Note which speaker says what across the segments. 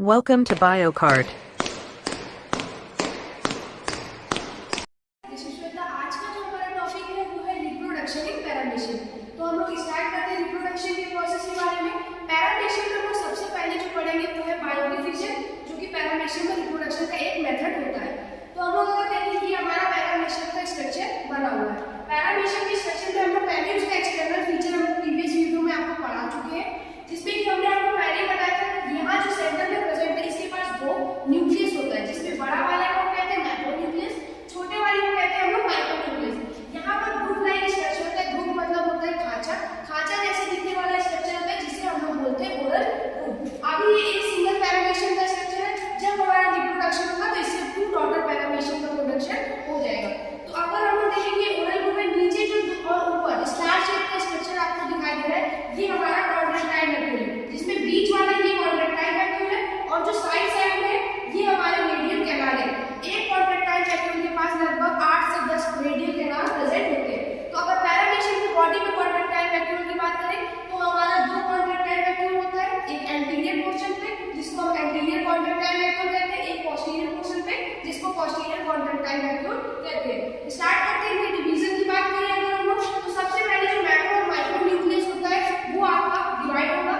Speaker 1: Welcome to BioCard.
Speaker 2: आज का जो हमारा टॉपिक है वो है रिप्रोडक्शन इन पैरामीशियम। तो हम लोग स्टार्ट करते हैं रिप्रोडक्शन के प्रोसेस के बारे में। पैरामीशियम में हम लोग सबसे पहले जो पढ़ेंगे वो है बायोडिफिजन, जो कि पैरामीशियम में रिप्रोडक्शन का एक मेथड होता है। तो हम लोग अगर देखें कि हमारा पैरामीशियम का स्ट्रक्चर बना हुआ है, पैरामीशियम के स्ट्रक्चर में हम लोग पहले उसका एक्सटर्नल फीचर हम प्रीवियस वीडियो में आपको पढ़ा चुके हैं, जिसमें कि हमने आपको पहले बताया था यहाँ जो सेंटर में प्रेजेंट है इसके पास दो न्यूक्लियस होता है, जिसमें बड़ा वाले को कहते हैं मैक्रोन्यूक्लियस, छोटे वाले को कहते हैं हम लोग माइक्रोन्यूक्लियस। यहाँ पर ग्रुप लाइक स्ट्रक्चर होता है। ग्रुप मतलब होता है खांचा, खांचा जैसे दिखने वाला स्ट्रक्चर होता है जिसे हम लोग बोलते हैं ओरल ग्रुप। अभी ये एक सिंगल पैरामीशियम का स्ट्रक्चर है। जब हमारा रिप्रोडक्शन होगा तो इससे 2 डॉटर पैरामीशियम का प्रोडक्शन हो जाएगा। तो अगर हम लोग देखेंगे ओरल ग्रुप में नीचे जो और ऊपर स्टार शेप का स्ट्रक्चर आपको दिखाई दे रहा है, ये हमारा कॉन्ट्रैक्टाइल वैक्यूल है, जिसमें बीच वाला ये कॉन्ट्रैक्टाइल वैक्यूल है और जो साइड में ये हमारे रेडियल कैनाल है। एक कॉन्ट्रैक्टाइल वैक्यूल के पास लगभग 8 से 10 रेडियल कैनाल प्रेजेंट होते हैं। तो अगर पैरामीशियम की बॉडी में कॉन्ट्रैक्टाइल वैक्यूल की बात करें तो हमारा 2 कॉन्ट्रैक्टाइल वैक्यूल होता है, एक एंटीरियर पोर्शन पे जिसको हम एंटीरियर कॉन्ट्रैक्टाइल वैक्यूल कहते हैं, एक पोस्टीरियर पोर्शन पे जिसको पोस्टीरियर कॉन्ट्रैक्टाइल वैक्यूल कहते हैं। स्टार्ट करते हैं इनके डिवीजन की बात करें अगर हम लोग, तो सबसे पहले जो मैक्रो और माइक्रो न्यूक्लियस होता है वो आपका डिवाइड होगा।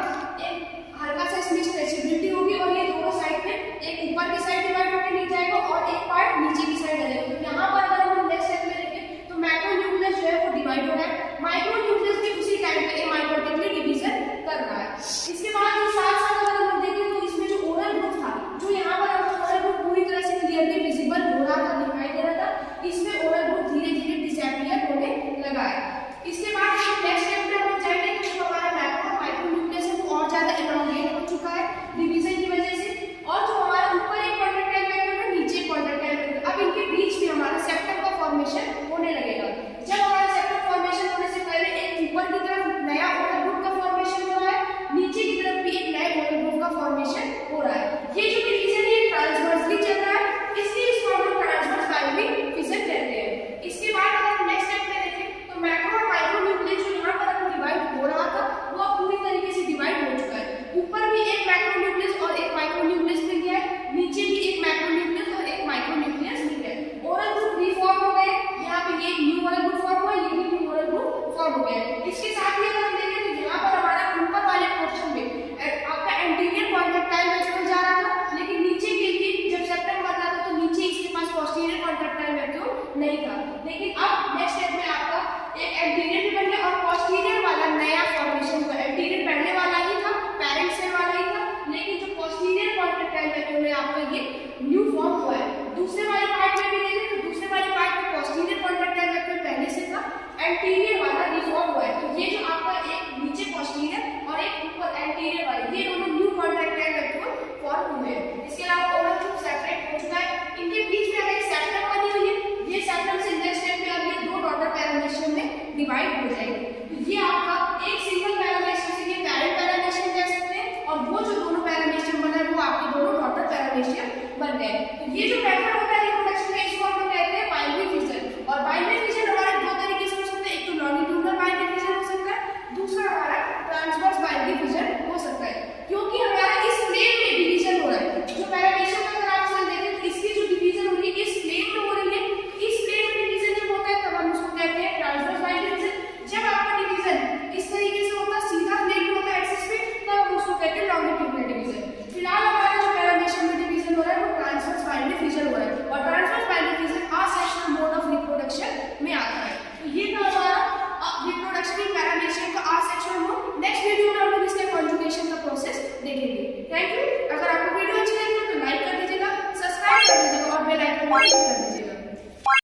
Speaker 2: एक हल्का सा इसमें स्ट्रेचेबिलिटी होगी और ये दोनों साइड में एक ऊपर की साइड डिवाइड होकर नीचे जाएगा और एक पार्ट नीचे की साइड आ जाएगा। तो यहाँ पर अगर हम नेक्स्ट स्टेप में देखें तो मैक्रो न्यूक्लियस जो है वो डिवाइड हो रहा है, माइक्रो न्यूक्लियस भी उसी टाइम पे एमाइटोटिकली डिवीजन कर रहा है। इसके बाद जो साथ साथ अगर हम लोग देखें तो इसमें जो ओरल ग्रुप था, जो यहाँ पर हमको ओरल ग्रुप पूरी तरह से क्लियरली विजिबल हो रहा था, दिखाई दे रहा था, इसमें ओरल ग्रुप धीरे धीरे डिसअपीयर होने लगा है। इसके बाद नेक्स्ट स्टेप में हम लोग जाएंगे कि जो हमारा मैक्रो और माइक्रो न्यूक्लियस है वो और ज्यादा इलॉन्गेट हो चुका है डिवीजन की वजह से, और जो हमारा ऊपर एक कॉन्ट्रैक्टाइल वैक्यूल है नीचे एक कॉन्ट्रैक्टाइल वैक्यूल, अब इनके बीच में हमारा सेप्टम का फॉर्मेशन होने लगेगा। जब हमारा सेप्टम फॉर्मेशन होने से पहले एक ऊपर की तरफ नया ओरल ग्रुप का फॉर्मेशन हो रहा है, नीचे की तरफ भी एक नए ओरल ग्रुप का फॉर्मेशन हो रहा है। ये जो डिवीजन है ट्रांसवर्सली चल रहा है, इसलिए इसको हम लोग ट्रांसवर्स बाइंडिंग फिजन कहते हैं। इसके बाद अगर नेक्स्ट स्टेप में देखें तो मैक्रो और माइक्रो न्यूक्लियस जो यहाँ पर डिवाइड हो रहा था वो अब पूरी तरीके से डिवाइड हो चुका है। ऊपर भी एक मैक्रो न्यूक्लियस और एक माइक्रो न्यूक्लियस मिल गया है, नीचे भी एक मैक्रो न्यूक्लियस और एक माइक्रो न्यूक्लियस मिल गया है। ओरल ग्रुप रीफॉर्म हो गए, यहाँ पे ये न्यू ओरल ग्रुप फॉर्म हुआ, ये भी न्यू ओरल ग्रुप फॉर्म हो गया है। इसके साथ ही अगर हम देखें तो यहाँ पर हमारा ऊपर वाले पोर्शन में आपका एंटीरियर कॉन्ट्रैक्टाइल वैक्यूल जा रहा था, लेकिन नीचे के लिए जब सेप्टम बन रहा था तो नीचे इसके पास पोस्टीरियर कॉन्ट्रैक्टाइल वैक्यूल नहीं था, लेकिन अब नेक्स्ट स्टेप में आपका एक एंटीरियर भी बन गया और पोस्टीरियर वाला नया फॉर्मेशन हुआ। एंटीरियर पहले वाला ही था, पेरेंट सेल वाला ही था, लेकिन जो पोस्टीरियर कॉन्ट्रैक्टाइल वैक्यूल है आपका ये न्यू फॉर्म हुआ है। दूसरे वाले पार्ट में भी देखें तो दूसरे वाले पार्ट में पोस्टीरियर कॉन्ट्रैक्टाइल वैक्यूल पहले से था, एंटीरियर वाला रिफॉर्म हुआ है। तो ये जो आपका एक नीचे पोस्टीरियर और एक ऊपर एंटीरियर वाला, ये दोनों न्यू कॉन्ट्रैक्टाइल वैक्यूल फॉर्म हुए हैं। इसके अलावा ओरल ग्रुप सेपरेट हो चुका है, इनके बीच में अगर एक सेप्टम बनी हुई है, ये सेप्टम से नेक्स्ट स्टेप में अब ये 2 डॉटर पैरामीशियम में डिवाइड हो जाएंगे। तो ये आपका एक सिंगल पैरामीशियम से ये पैरेंट पैरामीशियम कह सकते हैं, और वो जो दोनों पैरामीशियम बना है वो आपके दोनों डॉटर पैरामीशियम बन गए। तो ये जो मेथड होता है रिप्रोडक्शन का, इसको हम लोग कहते हैं बाइनरी फिजन। और बाइनरी फिजन हमारे 2 तरीके से हो सकता है, एक तो लॉन्गिट्यूडनल बाइनरी फिजन हो सकता है, दूसरा हमारा ट्रांसवर्स बाइनरी फिजन हो सकता है। क्योंकि हमारा इस प्लेन में डिवीजन हो रहा है, जो पैरामीशियम का अगर आप समझ देखें तो इसकी जो डिवीजन हो रही है इस प्लेन में हो रही है, इस प्लेन में डिवीजन जब होता है तब हम उसको कहते हैं ट्रांसवर्स बाइनरी फिजन। जब आपका डिवीजन इस तरीके से होता है, सीधा प्लेन में होता है एक्सिस पे, तब हम उसको कहते हैं लॉन्गिट्यूडनल डिवीजन। फिलहाल हमारा जो पैरामीशियम में डिवीजन हो रहा है वो ट्रांसवर्स बाइनरी फिजन हो रहा है, और transverse binary fission asexual mode of reproduction में आता है। तो ये था हमारा रिप्रोडक्शन इन पैरामीशियम का असेक्सुअल मोड। नेक्स्ट वीडियो में हम लोग इसके कॉन्जुगेशन का प्रोसेस देखेंगे। Thank you. अगर आपको वीडियो अच्छी लगी तो लाइक कर दीजिएगा, सब्सक्राइब कर दीजिएगा और बेल आइकन